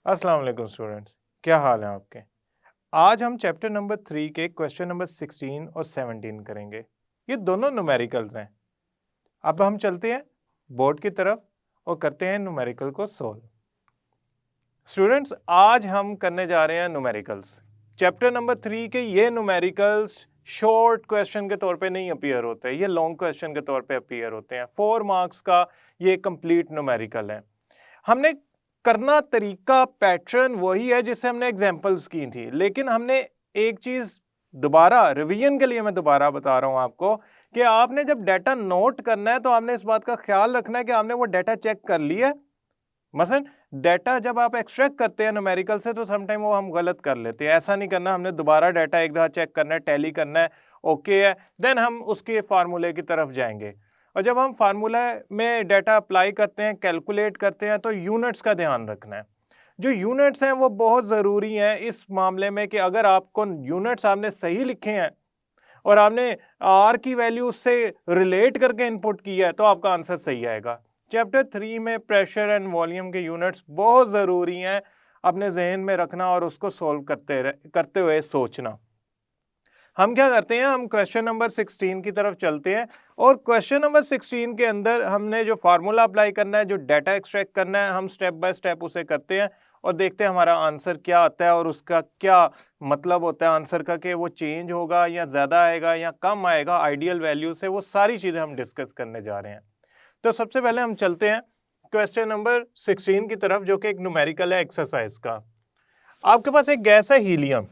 अस्सलाम वालेकुम स्टूडेंट्स, क्या हाल है आपके। आज हम चैप्टर नंबर 3 के क्वेश्चन नंबर 16 और 17 करेंगे। ये दोनों न्यूमेरिकल्स हैं। अब हम चलते हैं बोर्ड की तरफ और करते हैं न्यूमेरिकल को सोल्व। स्टूडेंट्स, आज हम करने जा रहे हैं न्यूमेरिकल्स। चैप्टर नंबर 3 के ये न्यूमेरिकल्स शॉर्ट क्वेश्चन के तौर पे नहीं अपीयर होते, ये लॉन्ग क्वेश्चन के तौर पे अपीयर होते हैं। 4 मार्क्स का ये कंप्लीट न्यूमेरिकल है। हमने करना तरीका पैटर्न वही है जिससे हमने एग्जांपल्स की थी, लेकिन हमने एक चीज दोबारा रिवीजन के लिए मैं दोबारा बता रहा हूं आपको कि आपने जब डाटा नोट करना है तो आपने इस बात का ख्याल रखना है कि आपने वो डाटा चेक कर लिया है। मसलन डाटा जब आप एक्सट्रैक्ट करते हैं न्यूमेरिकल से तो समटाइम वो हम गलत कर लेते हैं। ऐसा नहीं करना, हमने दोबारा डाटा एक दफा चेक करना है, टैली करना है, ओके है, देन हम उसके फार्मूले की तरफ जाएंगे। और जब हम फार्मूला में डाटा अप्लाई करते हैं, कैलकुलेट करते हैं, तो यूनिट्स का ध्यान रखना है। जो यूनिट्स हैं वो बहुत ज़रूरी हैं इस मामले में कि अगर आपको यूनिट्स आपने सही लिखे हैं और आपने आर की वैल्यू उससे रिलेट करके इनपुट किया है तो आपका आंसर सही आएगा। चैप्टर 3 में प्रेशर एंड वॉल्यूम के यूनिट्स बहुत ज़रूरी हैं, अपने जहन में रखना और उसको सॉल्व करते हुए सोचना। हम क्या करते हैं, हम क्वेश्चन नंबर 16 की तरफ चलते हैं और क्वेश्चन नंबर 16 के अंदर हमने जो फार्मूला अप्लाई करना है, जो डाटा एक्सट्रैक्ट करना है, हम स्टेप बाय स्टेप उसे करते हैं और देखते हैं हमारा आंसर क्या आता है और उसका क्या मतलब होता है आंसर का, कि वो चेंज होगा या ज़्यादा आएगा या कम आएगा आइडियल वैल्यू से। वो सारी चीज़ें हम डिस्कस करने जा रहे हैं। तो सबसे पहले हम चलते हैं क्वेश्चन नंबर 16 की तरफ, जो कि एक न्यूमेरिकल है एक्सरसाइज का। आपके पास एक गैस है helium,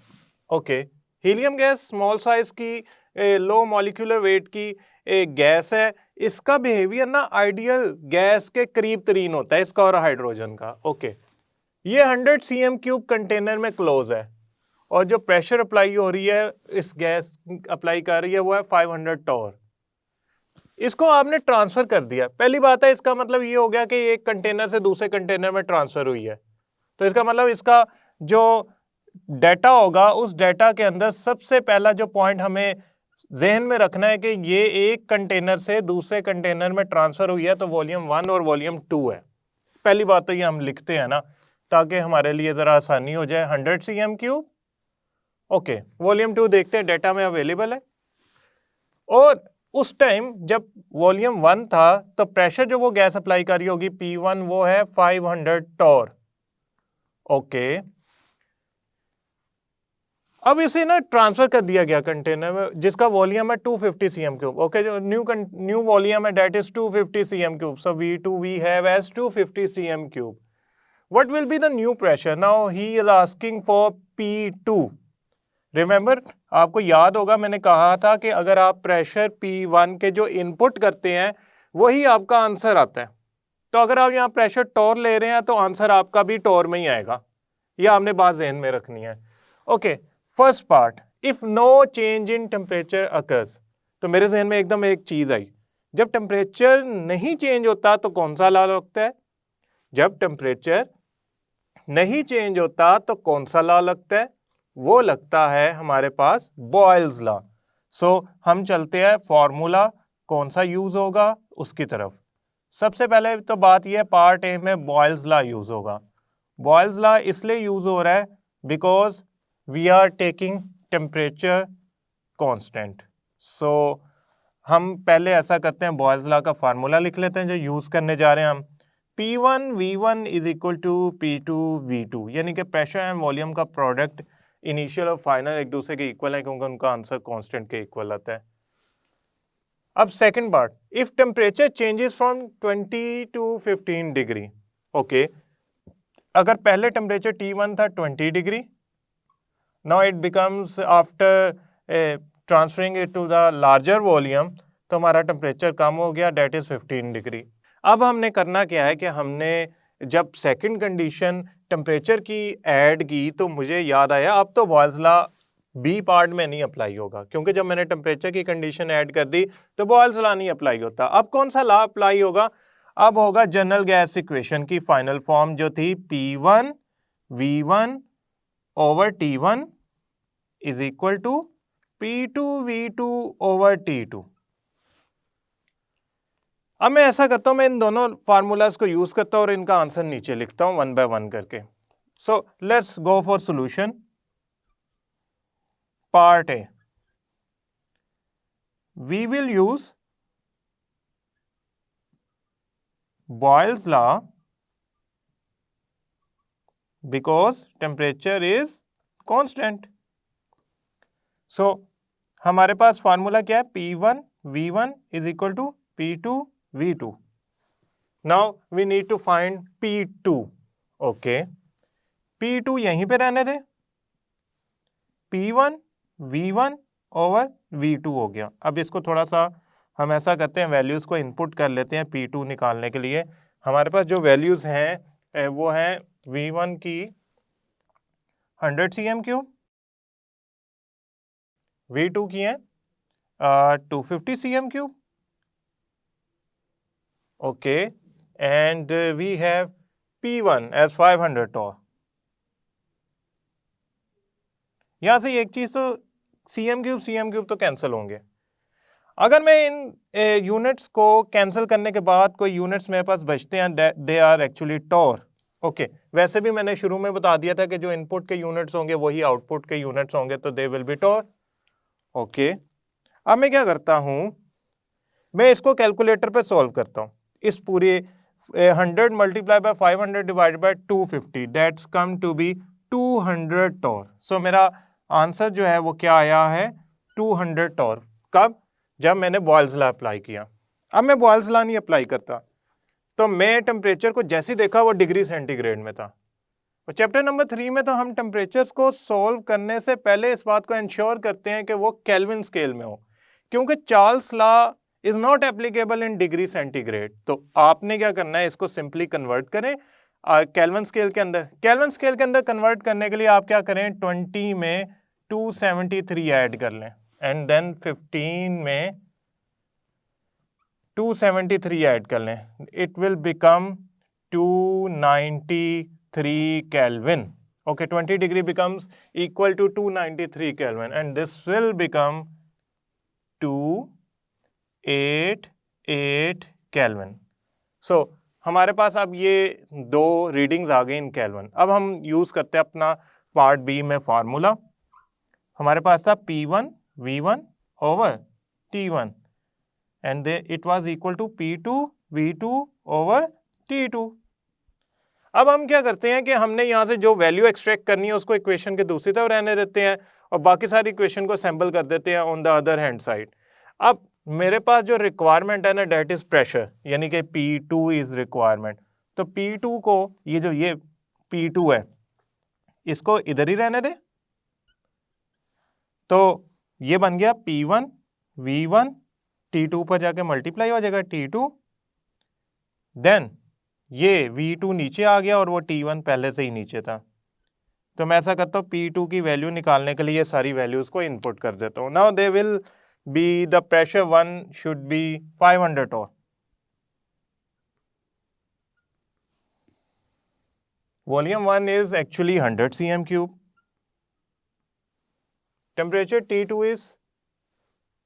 okay. Helium gas small size की लो मॉलिक्यूलर वेट की एक गैस है। इसका बिहेवियर ना आइडियल गैस के करीब तरीन होता है, इसका और हाइड्रोजन का, ओके। ये 100 cm³ कंटेनर में क्लोज है और जो प्रेशर अप्लाई हो रही है, इस गैस अप्लाई कर रही है, वो है 500 टॉर। इसको आपने ट्रांसफर कर दिया। पहली बात है, इसका मतलब ये हो गया कि एक कंटेनर से दूसरे कंटेनर में ट्रांसफर हुई है। तो इसका मतलब इसका जो डाटा होगा, उस डाटा के अंदर सबसे पहला जो पॉइंट हमें जहन में रखना है कि ये एक कंटेनर से दूसरे कंटेनर में ट्रांसफर हुई है, तो वॉल्यूम 1 और वॉल्यूम 2 है। पहली बात तो ये हम लिखते हैं ना, ताकि हमारे लिए जरा आसानी हो जाए। 100 cm³, ओके। वॉल्यूम 2 देखते हैं, डाटा में अवेलेबल है। और उस टाइम जब वॉल्यूम 1 था तो प्रेशर जो वो गैस अप्लाई कर रही होगी P1, वो है 500 टॉर, ओके। अब इसे ना ट्रांसफर कर दिया गया कंटेनर में जिसका वॉल्यूम है 250 cm³, ओके। जो न्यू वॉल्यूम है that is 250 cm³, so V2 we have as 250 cm³। What will be the new pressure? Now he is asking for P2। Remember, आपको याद होगा मैंने कहा था कि अगर आप प्रेशर P1 के जो इनपुट करते हैं वही आपका आंसर आता है। तो अगर आप यहाँ प्रेशर टॉर ले रहे हैं तो आंसर आपका भी टॉर में ही आएगा। ये आपने बात जहन में रखनी है, okay. First part, if no change in temperature occurs, तो मेरे जहन में एकदम एक चीज आई, जब टेम्परेचर नहीं चेंज होता तो कौन सा लॉ लगता है? जब टेम्परेचर नहीं चेंज होता तो कौन सा लॉ लगता है? वो लगता है हमारे पास बॉयल्स लॉ। सो हम चलते हैं फॉर्मूला कौन सा यूज होगा उसकी तरफ। सबसे पहले तो बात यह है, पार्ट ए में बॉयल्स लॉ यूज होगा। बॉयल्स लॉ इसलिए यूज हो रहा है because we are taking temperature constant. So हम पहले ऐसा करते हैं, बॉयल्स लॉ का फार्मूला लिख लेते हैं जो यूज करने जा रहे हैं हम। P1 V1 is equal to P2 V2, यानी कि प्रेशर एंड वॉल्यूम का प्रोडक्ट इनिशियल और फाइनल एक दूसरे के इक्वल है क्योंकि उनका आंसर कांस्टेंट के इक्वल आता है। अब second part, if temperature changes from 20 to 15 degree, okay. अगर पहले टेम्परेचर T1 था 20 degree, now it becomes after transferring it to the larger volume, तो हमारा टेम्परेचर कम हो गया, दैट इज 15 डिग्री। अब हमने करना क्या है कि हमने जब सेकंड कंडीशन टेम्परेचर की ऐड की तो मुझे याद आया अब तो बॉयल्स लॉ बी पार्ट में नहीं अप्लाई होगा, क्योंकि जब मैंने टेम्परेचर की कंडीशन ऐड कर दी तो बॉयल्स लॉ नहीं अप्लाई होता। अब कौन सा लॉ अप्लाई होगा? अब होगा जनरल गैस इक्वेशन की फाइनल फॉर्म जो थी P1 V1 over T1 is equal to P2 V2 over T2। अब मैं ऐसा करता हूं, मैं इन दोनों फार्मूलाज को यूज करता हूं और इनका आंसर नीचे लिखता हूं 1 by 1 करके। So let's go for solution. Part A. We will use Boyle's law because temperature is constant. So हमारे पास फार्मूला क्या है? P1 V1 is equal to P2 V2. Now we need to find P2. Okay. P2 यहीं पे रहने दे. P1 V1 over V2 हो गया. अब इसको थोड़ा सा हम ऐसा करते हैं, वैल्यूज को इनपुट कर लेते हैं P2 निकालने के लिए. हमारे पास जो वैल्यूज हैं वो हैं V1 की 100 cm3, V2 की है 250 cm3. Okay, and we have P1 as 500 torr. यहां से एक चीज तो cm3 तो कैंसिल होंगे. अगर मैं इन यूनिट्स को कैंसिल करने के बाद कोई यूनिट्स मेरे पास बचते हैं, they are actually torr. Okay, वैसे भी मैंने शुरू में बता दिया था कि जो इनपुट के यूनिट्स होंगे वही आउटपुट के यूनिट्स होंगे, तो they will be torr. Okay, अब मैं क्या करता हूं, मैं इसको कैलकुलेटर पे सॉल्व करता हूं. इस पूरे 100 multiply by 500 divided by 250, that's come to be 200 torr. So मेरा आंसर जो है वो क्या आया है? 200 टॉर. कब? जब मैंने बॉयल्स लॉ अप्लाई किया. अब मैं बॉयल्स लॉ नहीं अप्लाई करता, तो मैं टेम्परेचर को जैसे देखा वो डिग्री सेंटीग्रेड में था. और चैप्टर नंबर 3 में तो हम टेम्परेचर्स को सॉल्व करने से पहले इस बात को इंश्योर करते हैं कि वो केल्विन स्केल में हो, क्योंकि Charles law is not applicable in degree centigrade. तो आपने क्या करना है, इसको सिंपली कन्वर्ट करें केल्विन स्केल के अंदर. केल्विन स्केल के अंदर कन्वर्ट करने के लिए आप क्या करें, 20 में 273 ऐड कर लें, एंड देन 15 में 273 ऐड कर लें. It will become 293 Kelvin. Okay, 20 degree becomes equal to 293 Kelvin, and this will become 288 Kelvin. So हमारे पास अब ये दो रीडिंग्स आ गई इन केल्विन. अब हम यूज करते हैं अपना पार्ट बी में फार्मूला. हमारे पास था P1 V1 over T1, and it was equal to P2 V2 over T2. अब हम क्या करते हैं कि हमने यहाँ से जो वैल्यू एक्सट्रैक्ट करनी है उसको इक्वेशन के दूसरी तरफ रहने देते हैं और बाकी सारी इक्वेशन को सैम्पल कर देते हैं on the other hand side. अब मेरे पास जो रिक्वायरमेंट है ना, डेट इज प्रेशर, यानी कि P2 इज रिक्वायरमेंट. तो P2 को ये P2 है, इसको इधर ही रहने दे. तो ये बन गया P1 V1, T2 पर जाके मल्टीप्लाई हो जाएगा T2, देन ये V2 नीचे आ गया और वो T1 पहले से ही नीचे था. तो मैं ऐसा करता हूँ, P2 की वैल्यू निकालने के लिए ये सारी वैल्यूज को इनपुट कर देता हूँ. Now they will be the pressure 1 should be 500 torr. Volume 1 is actually 100 cm3. Temperature T2 is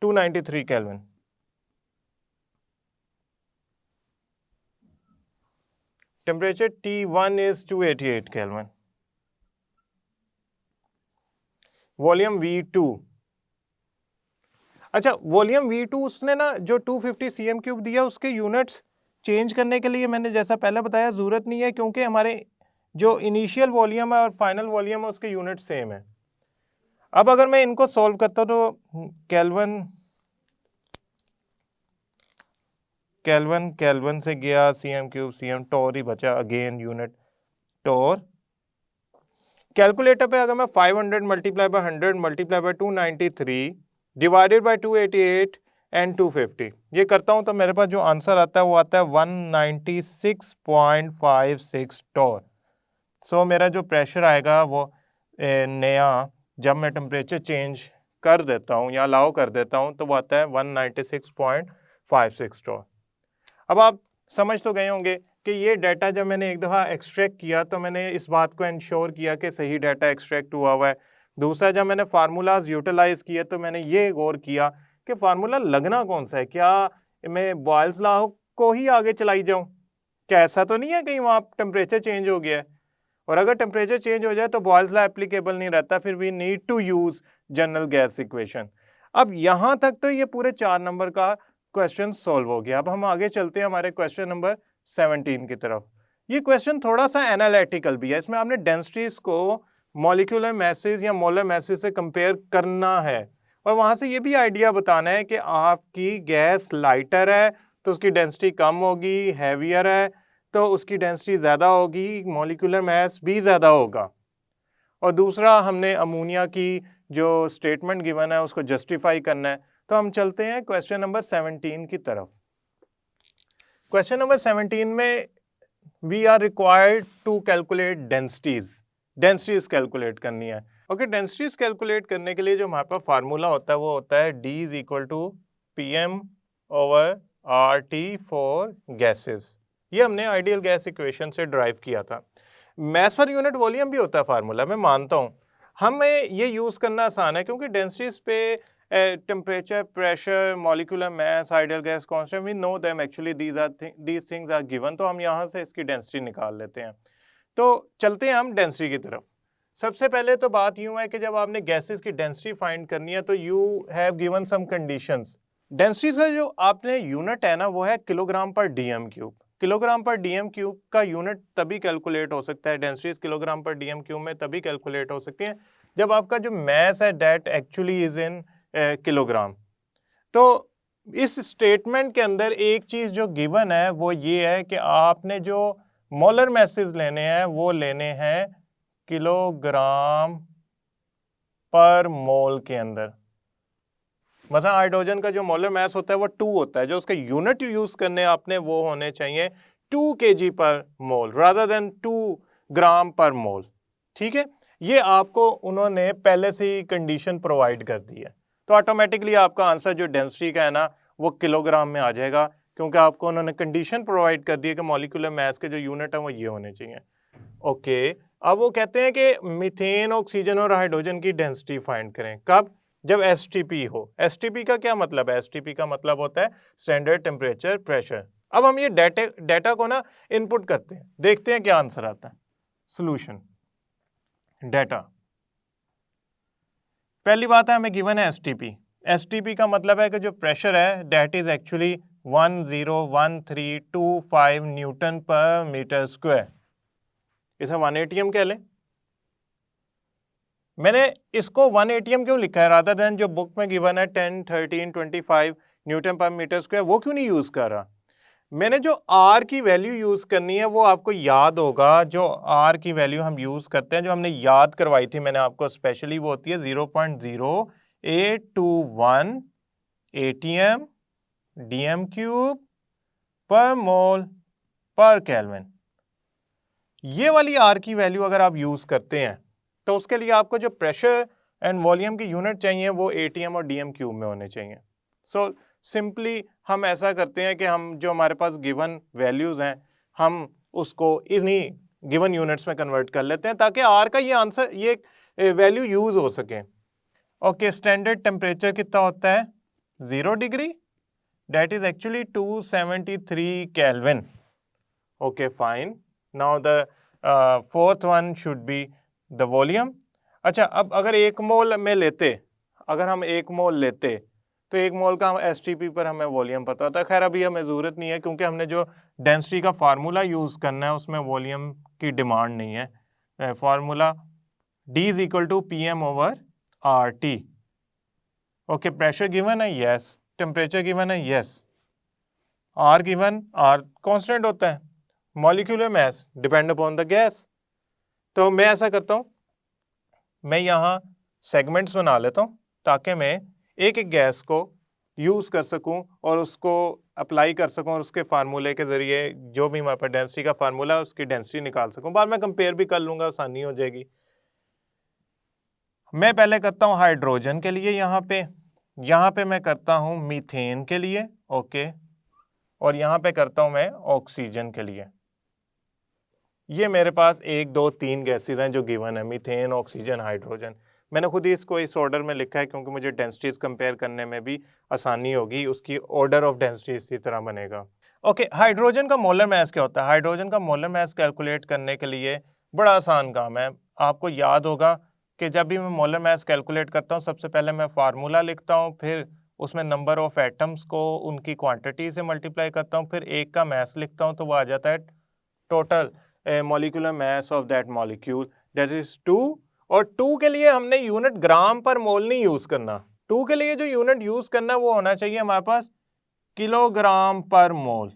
293 Kelvin. Temperature T1 is 288 Kelvin. Volume V2. अच्छा, वॉल्यूम V2 उसने ना जो 250 cm3 दिया उसके यूनिट्स चेंज करने के लिए मैंने जैसा पहले बताया ज़रूरत नहीं है, क्योंकि हमारे जो इनिशियल वॉल्यूम है और फाइनल वॉल्यूम है उसके यूनिट सेम है. अब अगर मैं इनको सॉल्व करता हूँ तो केल्विन से गया cm3 टॉर ही बचा, अगेन यूनिट टॉर. कैलकुलेटर पे अगर मैं 500 multiply by 100 multiply bye 293 divided by 288 and 250 ये करता हूँ तो मेरे पास जो आंसर आता है वो आता है 196.56 टॉर. सो मेरा जो प्रेशर आएगा वो नया, जब मैं टेम्परेचर चेंज कर देता हूँ या अलाउ कर देता हूँ तो वो आता है 196.56 टॉर. अब आप समझ तो गए होंगे कि ये डाटा जब मैंने एक दफ़ा एक्सट्रैक्ट किया तो मैंने इस बात को इंश्योर किया कि सही डाटा एक्सट्रैक्ट हुआ है. दूसरा, जब मैंने फार्मूलाज यूटिलाइज किए तो मैंने ये गौर किया कि फार्मूला लगना कौन सा है. क्या मैं बॉयल्स लॉ को ही आगे चलाई जाऊँ? क्या ऐसा तो नहीं है कहीं वहाँ टेम्परेचर चेंज हो गया है? और अगर टेम्परेचर चेंज हो जाए तो बॉयल्स लॉ एप्लीकेबल नहीं रहता, फिर we need to use general gas equation. अब यहां तक तो ये पूरे 4 नंबर का क्वेश्चन सॉल्व हो गया। अब हम आगे चलते हैं हमारे क्वेश्चन नंबर 17 की तरफ। ये क्वेश्चन थोड़ा सा एनालिटिकल भी है, इसमें आपने डेंसिटीज को मॉलिक्यूलर मैसेज या मोलर मैसेज से कंपेयर करना है और वहां से ये भी आइडिया बताना है कि आपकी गैस लाइटर है तो उसकी डेंसिटी कम होगी, हैवियर है तो उसकी डेंसिटी ज़्यादा होगी, मॉलिक्यूलर मास भी ज़्यादा होगा। और दूसरा हमने अमोनिया की जो स्टेटमेंट गिवन है उसको जस्टिफाई करना है। तो हम चलते हैं क्वेश्चन नंबर 17 की तरफ। क्वेश्चन नंबर 17 में we are required to calculate densities calculate करनी है। ओके, डेंसिटीज कैलकुलेट करने के लिए जो हमारे पास फार्मूला होता है वो होता है D is equal to PM over RT for gases. ये हमने आइडियल गैस इक्वेशन से ड्राइव किया था। मैस पर यूनिट वॉल्यूम भी होता है फार्मूला, मैं मानता हूँ। हमें ये यूज़ करना आसान है क्योंकि डेंसिटीज पे temperature, pressure, molecular mass, ideal gas constant, we know them actually these things are given. तो हम यहाँ से इसकी डेंसिटी निकाल लेते हैं। तो चलते हैं हम डेंसिटी की तरफ। सबसे पहले तो बात यूँ है कि जब आपने गैसेस की डेंसिटी फाइंड करनी है तो you have given some conditions. Density का जो आपने यूनिट है ना वो है kilogram per DM cube. Kilogram per DM cube का यूनिट तभी कैलकुलेट हो सकता है, densities kilogram per DM cube में तभी कैलकुलेट हो सकती हैं जब आपका जो मैस है that actually is in kilogram. तो इस स्टेटमेंट के अंदर एक चीज जो गिवन है वो ये है कि आपने जो मोलर मैसेज लेने हैं वो लेने हैं किलोग्राम पर मोल के अंदर। मतलब हाइड्रोजन का जो मोलर मास होता है वो 2 होता है, जो उसका यूनिट यूज करने आपने वो होने चाहिए 2 kg पर मोल रादर देन 2 ग्राम पर मोल। ठीक है, ये आपको उन्होंने पहले से ही कंडीशन प्रोवाइड कर दी है, तो ऑटोमेटिकली आपका आंसर जो डेंसिटी का है ना वो किलोग्राम में आ जाएगा क्योंकि आपको उन्होंने कंडीशन प्रोवाइड कर दी है कि मॉलिक्यूलर मास के जो यूनिट है वो ये होने चाहिए। ओके, अब वो कहते हैं कि मीथेन, ऑक्सीजन और हाइड्रोजन की डेंसिटी फाइंड करें। कब? जब एसटीपी हो। एसटीपी का क्या मतलब है? एसटीपी का मतलब होता है स्टैंडर्ड टेम्परेचर प्रेशर। अब हम ये डेटा को ना इनपुट करते हैं, देखते हैं क्या आंसर आता है। सॉल्यूशन डेटा, पहली बात है हमें गिवन है एसटीपी। एसटीपी का मतलब है कि जो प्रेशर है दैट इज एक्चुअली 101325 न्यूटन पर मीटर स्क्वायर। इसे 1 atm कह लें। मैंने इसको 1 atm क्यों लिखा है रादर देन जो बुक में गिवन है 10, 13, 25 न्यूटन पर मीटर स्क्वायर, वो क्यों नहीं यूज कर रहा? मैंने जो R की वैल्यू यूज करनी है वो आपको याद होगा, जो R की वैल्यू हम यूज करते हैं जो हमने याद करवाई थी मैंने आपको स्पेशली, वो होती है 0.0821 atm dm cube per mole पर केल्विन। ये वाली R की वैल्यू अगर आप यूज करते हैं तो उसके लिए आपको जो प्रेशर एंड वॉल्यूम की यूनिट चाहिए वो एटीएम और डीएम क्यूब में होने चाहिए। सो सिंपली हम ऐसा करते हैं कि हम जो हमारे पास गिवन वैल्यूज हैं हम उसको इन्हीं गिवन यूनिट्स में कन्वर्ट कर लेते हैं ताकि आर का ये आंसर, ये वैल्यू यूज हो सके। ओके, स्टैंडर्ड टेम्परेचर कितना होता है? 0 degree, that is actually 273 kelvin. Okay fine, now the fourth one should be the volume. अच्छा, अब अगर 1 मोल में लेते, अगर हम 1 मोल लेते तो 1 मोल का हम एसटीपी पर हमें वॉल्यूम पता होता है। खैर अभी हमें ज़रूरत नहीं है क्योंकि हमने जो डेंसिटी का फार्मूला यूज़ करना है उसमें वॉल्यूम की डिमांड नहीं है। Formula D is equal to PM over RT। Okay, pressure given है, यस। टेम्परेचर गिवन है, yes. R given, R constant होता है। Molecular mass depend upon the gas. तो मैं ऐसा करता हूँ, मैं यहाँ सेगमेंट्स बना लेता हूँ ताकि मैं एक एक गैस को यूज़ कर सकूँ और उसको अप्लाई कर सकूँ और उसके फार्मूले के ज़रिए जो भी हमारे पास डेंसिटी का फार्मूला है उसकी डेंसिटी निकाल सकूँ। बाद में कंपेयर भी कर लूँगा, आसानी हो जाएगी। मैं पहले करता हूँ हाइड्रोजन के लिए, यहाँ पे मैं करता हूँ मीथेन के लिए, ओके, और यहाँ पे करता हूँ मैं ऑक्सीजन के लिए। ये मेरे पास 1, 2, 3 गैसेज हैं जो गिवन है, मीथेन, ऑक्सीजन, हाइड्रोजन। मैंने खुद ही इसको इस ऑर्डर में लिखा है क्योंकि मुझे डेंसिटीज कंपेयर करने में भी आसानी होगी, उसकी ऑर्डर ऑफ डेंसिटी इसी तरह बनेगा। ओके, हाइड्रोजन का मोलर मास क्या होता है? हाइड्रोजन का मोलर मास कैलकुलेट करने के लिए बड़ा आसान काम है। आपको याद होगा कि जब भी मैं मोलर मास कैलकुलेट करता हूँ सबसे पहले मैं फार्मूला लिखता हूँ, फिर उसमें नंबर ऑफ एटम्स को उनकी क्वांटिटी से मल्टीप्लाई करता हूँ, फिर एक का मास लिखता हूँ तो वो आ जाता है total molecular mass of that molecule, that is 2। और 2 के लिए हमने यूनिट ग्राम पर मोल नहीं यूज करना। 2 के लिए जो यूनिट यूज करना वो होना चाहिए हमारे पास किलोग्राम पर मोल।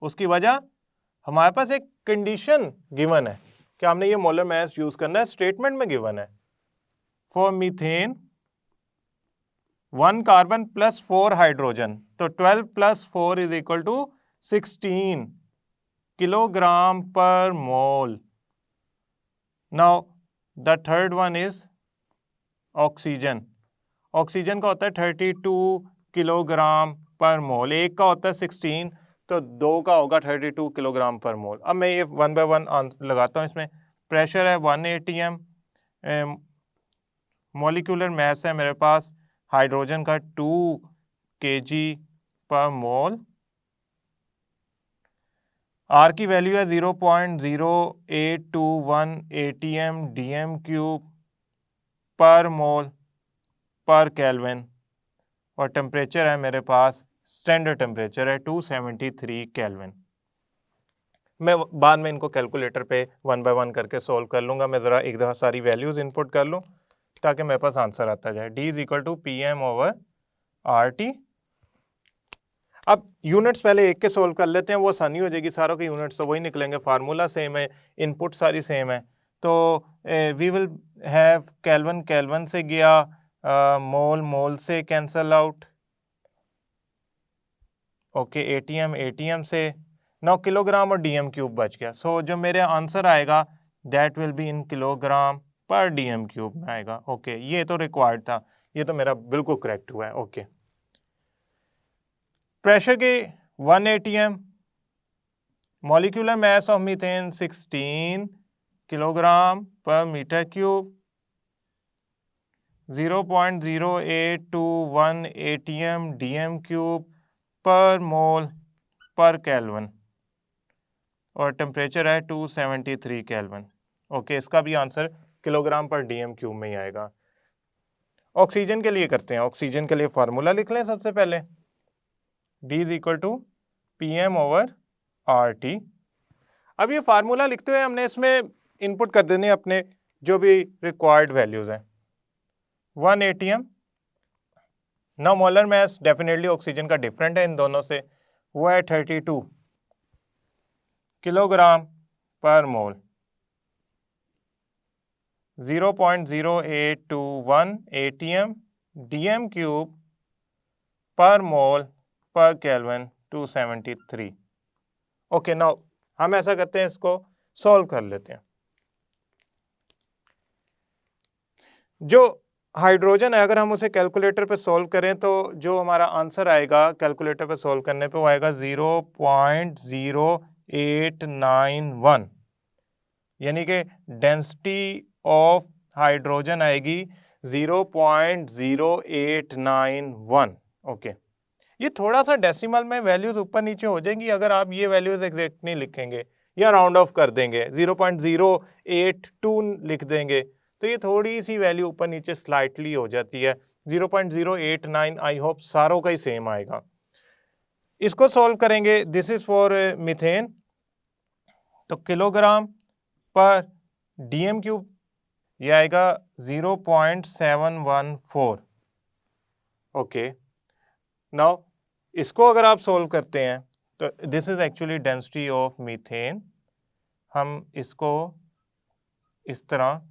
उसकी वजह हमारे पास एक कंडीशन गिवन है कि हमने ये मोलर मास यूज करना है, स्टेटमेंट में गिवन है। For methane 1 carbon plus 4 hydrogen, तो 12 plus 4 is equal to 16 kilogram per mole. Now the third one is oxygen. Oxygen का होता है 32 किलोग्राम पर मोल, एक का होता है 16, तो दो का होगा 32 किलोग्राम पर मोल। अब मैं ये 1 बाय 1 लगाता हूँ। इसमें प्रेशर है 1 atm, मॉलिक्यूलर मास है मेरे पास हाइड्रोजन का 2 kg पर मोल, आर की वैल्यू है 0.0821 atm dm cube per mole पर केल्विन, और टेम्परेचर है मेरे पास, स्टैंडर्ड टेम्परेचर है 273 केल्विन। मैं बाद में इनको कैलकुलेटर पे 1 बाय 1 करके सोल्व कर लूँगा। मैं ज़रा एक दफ़ा सारी वैल्यूज़ इनपुट कर लूँ ताकि मेरे पास आंसर आता जाए। D is equal to PM/RT। अब यूनिट्स पहले एक के सोल्व कर लेते हैं, वो आसानी हो जाएगी, सारों के यूनिट्स तो वही निकलेंगे, फार्मूला सेम है, इनपुट सारी सेम है। तो we will have kelvin kelvin से गया, मोल मोल से cancel out, okay, ATM ATM से, नाउ किलोग्राम और डीएम क्यूब बच गया। सो जो मेरे आंसर आएगा that will be in kilogram per DM cube में आएगा। ओके, ये तो रिक्वायर्ड था, ये तो मेरा बिल्कुल करेक्ट हुआ है। ओके, प्रेशर के 1 atm, molecular mass of methane 16 kilogram per metre cube, 0.0821 atm dm cube per mole पर केल्विन, और टेम्परेचर है 273 केल्विन। ओके, इसका भी answer kilogram per DM cube में ही आएगा। ऑक्सीजन के लिए करते हैं। ऑक्सीजन के लिए फार्मूला लिख लें सबसे पहले, D is equal to PM/RT। अब ये फार्मूला लिखते हुए हमने इसमें इनपुट कर देने अपने जो भी रिक्वायर्ड वैल्यूज हैं। 1 atm, ना मोलर मास डेफिनेटली ऑक्सीजन का डिफरेंट है इन दोनों से, वो है 32 किलोग्राम पर मोल, 0.0821 atm dm cube per mole पर केल्विन 273। ओके, नाउ हम ऐसा करते हैं, इसको सॉल्व कर लेते हैं। जो हाइड्रोजन है अगर हम उसे कैलकुलेटर पे सॉल्व करें तो जो हमारा आंसर आएगा कैलकुलेटर पे सॉल्व करने पे वो आएगा 0.0891, यानी कि डेंसिटी ऑफ हाइड्रोजन आएगी 0.0891। ओके, ये थोड़ा सा डेसिमल में वैल्यूज ऊपर नीचे हो जाएंगी अगर आप ये वैल्यूज एग्जैक्ट नहीं लिखेंगे या राउंड ऑफ कर देंगे, 0.082 लिख देंगे तो ये थोड़ी सी वैल्यू ऊपर नीचे स्लाइटली हो जाती है। 0.089 आई होप सारों का ही सेम आएगा। इसको सॉल्व करेंगे, दिस इज फॉर मीथेन, तो किलोग्राम पर डीएम क्यूब ये आएगा 0.714। ओके, नाउ इसको अगर आप सोल्व करते हैं तो this is actually density of methane, हम इसको इस तरह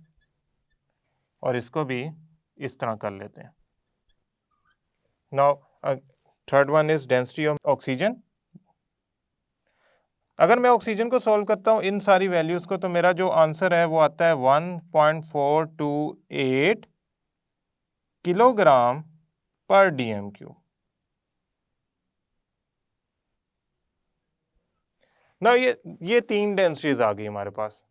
और इसको भी इस तरह कर लेते हैं। Now third one is density of oxygen. अगर मैं ऑक्सीजन को सॉल्व करता हूँ इन सारी वैल्यूज को तो मेरा जो आंसर है वो आता है 1.428 किलोग्राम पर डीएम क्यूब। ना ये तीन डेंसिटीज आ गई हमारे पास।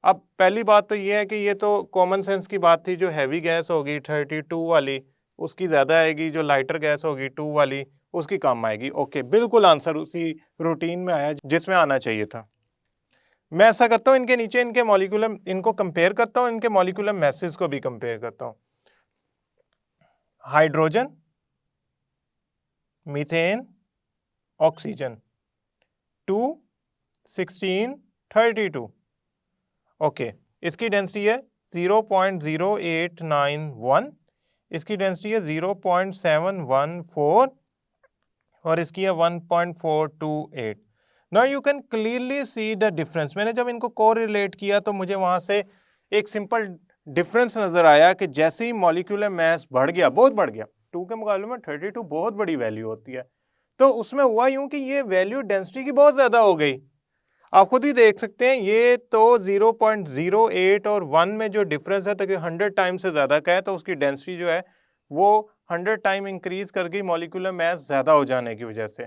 अब पहली बात तो ये है कि ये तो कॉमन सेंस की बात थी, जो हैवी गैस होगी 32 वाली उसकी ज़्यादा आएगी, जो लाइटर गैस होगी 2 वाली उसकी कम आएगी। ओके, बिल्कुल आंसर उसी रूटीन में आया जिसमें आना चाहिए था। मैं ऐसा करता हूँ, इनके नीचे इनके मॉलिक्यूलर, इनको कंपेयर करता हूँ, इनके मॉलिक्यूलर मैसेज को भी कंपेयर करता हूँ। Hydrogen, methane, oxygen, 2, 16, 32। ओके, इसकी डेंसिटी है 0.0891, इसकी डेंसिटी है 0.714 और इसकी है 1.428। Now you can clearly see the difference. मैंने जब इनको कोरिलेट किया तो मुझे वहां से एक सिंपल डिफरेंस नजर आया कि जैसे ही मॉलिक्यूलर मास बढ़ गया, बहुत बढ़ गया, 2 के मुकाबले में 32 बहुत बड़ी वैल्यू होती है, तो उसमें हुआ यूं कि ये वैल्यू डेंसिटी की बहुत ज्यादा हो गई। आप खुद ही देख सकते हैं, ये तो 0.08 और 1 में जो डिफरेंस है तकरीबन 100 टाइम से ज्यादा का है, तो उसकी डेंसिटी जो है वो 100 टाइम इंक्रीज कर गई मॉलिक्यूलर मास ज्यादा हो जाने की वजह से।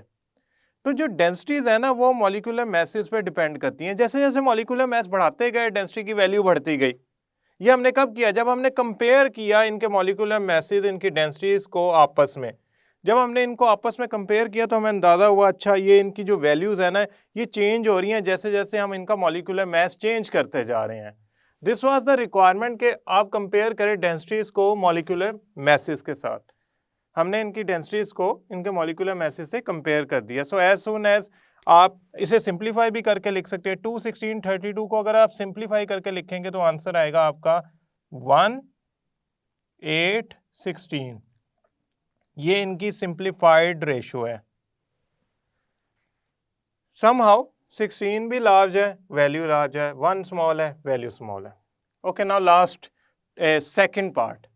तो जो डेंसिटीज है ना, वो मॉलिक्यूलर मासेस पे डिपेंड करती हैं। जैसे जैसे मॉलिक्यूलर मास बढ़ाते गए, डेंसिटी की वैल्यू बढ़ती गई। ये हमने कब किया? जब हमने कंपेयर किया इनके मॉलिक्यूलर मासेस, इनकी डेंसिटीज को आपस में। जब हमने इनको आपस में कंपेयर किया तो हमें अंदाजा हुआ, अच्छा ये इनकी जो वैल्यूज है ना, ये चेंज हो रही हैं जैसे जैसे हम इनका मॉलिक्यूलर मास चेंज करते जा रहे हैं। दिस वाज द रिक्वायरमेंट कि आप कंपेयर करें डेंसिटीज को मॉलिक्यूलर मासेस के साथ। हमने इनकी डेंसिटीज को इनके मॉलिक्यूलर मासेस से कंपेयर कर दिया। सो एज सून एज आप इसे सिंप्लीफाई भी करके लिख सकते हैं। 2, 16, 32 को अगर आप सिंप्लीफाई करके लिखेंगे तो आंसर आएगा आपका 1, 8, 16। ये इनकी सिंप्लीफाइड रेशियो है। समहाउ 16 भी लार्ज है, वैल्यू लार्ज है, 1 स्मॉल है, वैल्यू स्मॉल है। Okay, now last second part.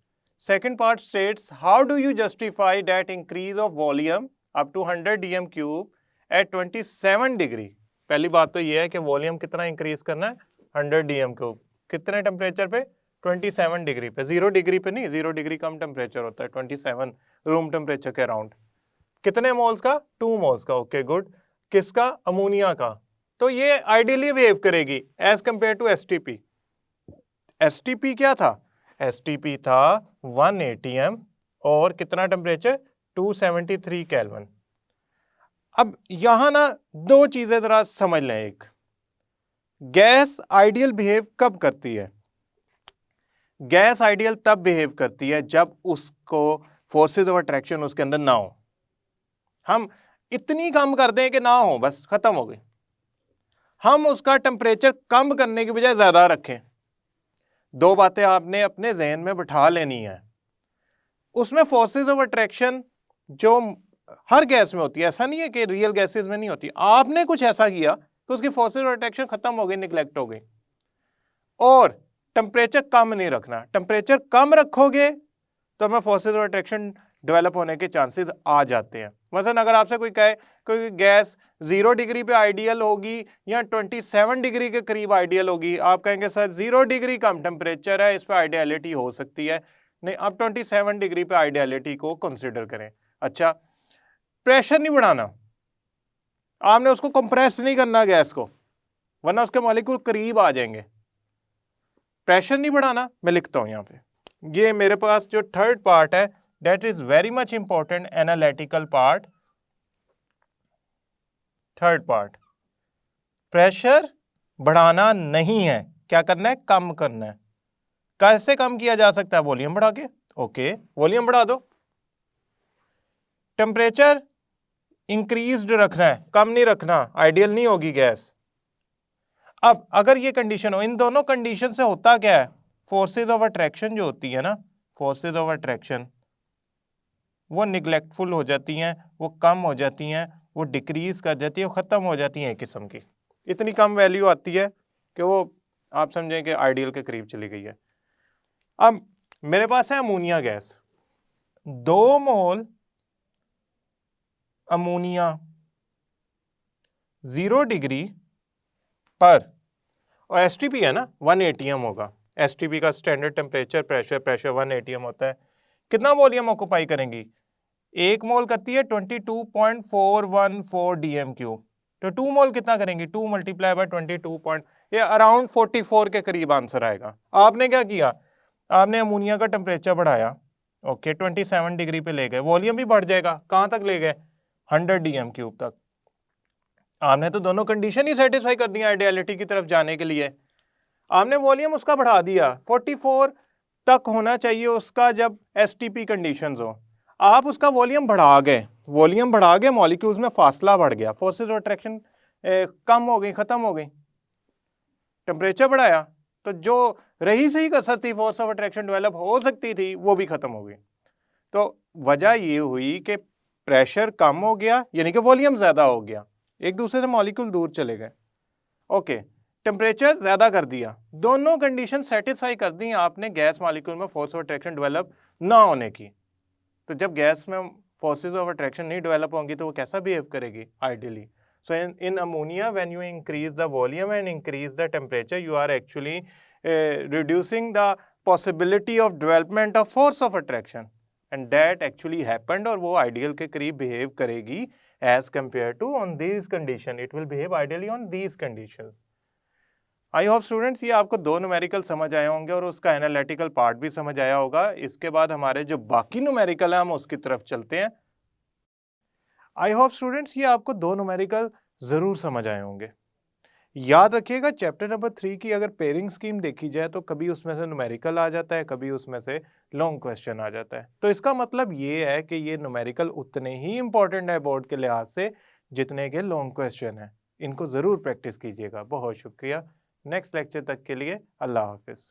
Second part states, how do you justify that increase of volume up to 100 dm cube at 27 degree? पहली बात तो ये है कि वॉल्यूम कितना इंक्रीज करना है, 100 dm क्यूब। कितने टेम्परेचर पे? 27 डिग्री पे। 0 डिग्री पे नहीं, 0 डिग्री कम टेम्परेचर होता है, 27 रूम टेम्परेचर के अराउंड। कितने मोल्स का? 2 मोल्स का। Okay good. किसका? अमोनिया का। तो ये आइडियली बिहेव करेगी as compare to STP. STP क्या था? एसटीपी था 1 atm और कितना टेम्परेचर? 273 केल्विन। अब यहां ना दो चीजें जरा समझ लें। एक, गैस आइडियल बिहेव कब करती है? गैस आइडियल तब बिहेव करती है जब उसको फोर्सेस ऑफ अट्रैक्शन उसके अंदर ना हो। हम इतनी कम कर दें कि ना हो, बस खत्म हो गई। हम उसका टेम्परेचर कम करने की बजाय ज्यादा रखें। दो बातें आपने अपने जहन में बिठा लेनी है। उसमें फोर्सेस ऑफ अट्रैक्शन जो हर गैस में होती है, ऐसा नहीं है कि रियल गैसेस में नहीं होती। आपने कुछ ऐसा किया तो उसकी फोर्सेस ऑफ अट्रैक्शन खत्म हो गई, निगलेक्ट हो गई। और टेम्परेचर कम नहीं रखना। टेम्परेचर कम रखोगे तो हमें फोर्सेस ऑफ अट्रैक्शन डेवलप होने के चांसेस आ जाते हैं। मसलन अगर आपसे कोई कहे कोई गैस 0 डिग्री पे आइडियल होगी या 27 डिग्री के करीब आइडियल होगी, आप कहेंगे सर 0 डिग्री कम टेम्परेचर है, इस पर आइडियलिटी हो सकती है। नहीं, आप 27 डिग्री पे आइडियलिटी को कंसिडर करें। अच्छा, प्रेशर नहीं बढ़ाना, आपने उसको कंप्रेस नहीं करना गैस को, वरना उसके मॉलिक्यूल करीब आ जाएंगे। प्रेशर नहीं बढ़ाना। मैं लिखता हूं यहां पे, ये मेरे पास जो थर्ड पार्ट है, that is very much important analytical part. Third part, pressure बढ़ाना नहीं है, क्या करना है? कम करना है। कैसे कम किया जा सकता है? वॉल्यूम बढ़ा के। ओके, वॉल्यूम बढ़ा दो। टेम्परेचर इंक्रीज्ड रखना है, कम नहीं रखना, आइडियल नहीं होगी गैस। अब अगर ये कंडीशन हो, इन दोनों कंडीशन से होता क्या है? फोर्सेस ऑफ अट्रैक्शन जो होती है ना, फोर्सेस ऑफ अट्रैक्शन वो निगलेक्टफुल हो जाती हैं, वो कम हो जाती हैं, वो डिक्रीज कर जाती है, वो खत्म हो जाती हैं एक किस्म की। इतनी कम वैल्यू आती है कि वो आप समझें कि आइडियल के करीब चली गई है। अब मेरे पास है अमोनिया गैस, 2 मोल अमोनिया 0 डिग्री पर, और एसटीपी है ना, 1 atm होगा। एसटीपी का स्टैंडर्ड टेम्परेचर प्रेशर 1 atm होता है। कितना वॉल्यूम ऑक्युपाई करेंगी? 1 मोल करती है 22.414 dm क्यूब। तो 2 मोल कितना करेंगी? 2 मल्टीप्लाई बाय 22 ये अराउंड 44 के करीब आंसर आएगा। आपने क्या किया? आपने अमोनिया का टेम्परेचर बढ़ाया, ओके 27 डिग्री पे ले गए, वॉल्यूम भी बढ़ जाएगा। कहां तक ले गए? 100 dm क्यूब तक। आपने तो दोनों कंडीशन ही सेटिस्फाई कर दी आइडियलिटी की तरफ जाने के लिए। आपने वॉल्यूम उसका बढ़ा दिया, 44 तक होना चाहिए उसका जब एसटीपी कंडीशंस हो, आप उसका वॉल्यूम बढ़ा गए, मॉलिक्यूल्स में फासला बढ़ गया, फोर्सेस ऑफ अट्रैक्शन कम हो गई, खत्म हो गई। टेम्परेचर बढ़ाया तो जो रही सही कसर थी, फोर्स ऑफ अट्रैक्शन डेवलप हो सकती थी, वो भी खत्म हो गई। तो वजह ये हुई कि प्रेशर कम हो गया, यानी कि वॉल्यूम ज्यादा हो गया, एक दूसरे से मॉलिक्यूल दूर चले गए। ओके, टेम्परेचर ज्यादा कर दिया, दोनों कंडीशन सेटिस्फाई कर दी आपने गैस मॉलिक्यूल में फोर्स ऑफ अट्रैक्शन डेवलप ना होने की। तो जब गैस में फोर्सेस ऑफ अट्रैक्शन नहीं डेवलप होंगी तो वो कैसा बिहेव करेगी ideally. So in ammonia, when you increase the volume and increase the temperature, you are actually reducing the possibility of development of force of attraction, and that actually happened, और वो ideal के करीब behave करेगी as compared to on these condition. It will behave ideally on these conditions. I hope students ये आपको दो numerical समझ आए होंगे और उसका एनालिटिकल पार्ट भी समझ आया होगा। इसके बाद हमारे जो बाकी न्यूमेरिकल है हम उसकी तरफ चलते हैं। आई होप स्टूडेंट्स ये आपको दो न्यूमेरिकल जरूर समझ आए होंगे। याद रखिएगा चैप्टर नंबर 3 की अगर पेयरिंग स्कीम देखी जाए तो कभी उसमें से न्यूमेरिकल आ जाता है, कभी उसमें से लॉन्ग क्वेश्चन आ जाता है। तो इसका मतलब ये है कि ये न्यूमेरिकल उतने ही इंपॉर्टेंट है बोर्ड के लिहाज से जितने के लॉन्ग क्वेश्चन है। इनको जरूर प्रैक्टिस कीजिएगा। बहुत शुक्रिया। नेक्स्ट लेक्चर तक के लिए अल्लाह हाफिज।